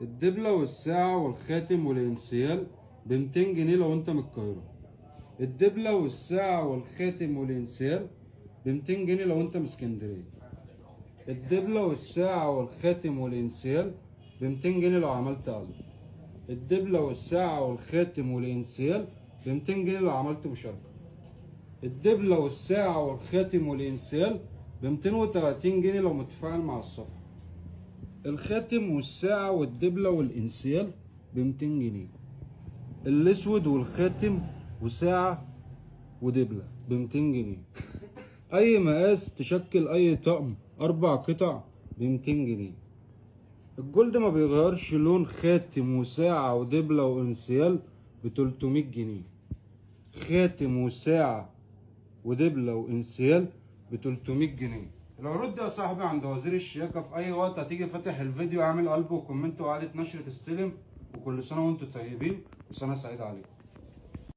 الدبلة والساعة والخاتم والانسيال ب200 جنيه لو انت من القاهرة. الدبلة والساعة والخاتم والانسيال ب200 جنيه لو انت من اسكندرية. الدبلة والساعة والخاتم والانسيال ب200 جنيه لو عملت قلب. الدبلة والساعة والخاتم والانسيال ب200 جنيه لو عملت مشاركة. الدبلة والساعة والخاتم والانسيال ب230 جنيه لو متفاعل مع الصفحة. الخاتم والساعة والدبلة والانسيال ب200 جنيه. الاسود والخاتم وساعة ودبلة ب200 جنيه. اي مقاس تشكل اي طقم 4 قطع ب200 جنيه. الجولد ما بيغيرش لون خاتم وساعة ودبلة وانسيال ب300 جنيه. خاتم وساعة ودبلة وانسيال ب300 جنيه. العروض دي يا صاحبي عند وزير الشياكة. في اي وقت هتيجي فاتح الفيديو اعمل قلب وكومنت وعادة نشر تستلم. وكل سنة وانتم طيبين وسنة سعيدة عليكم.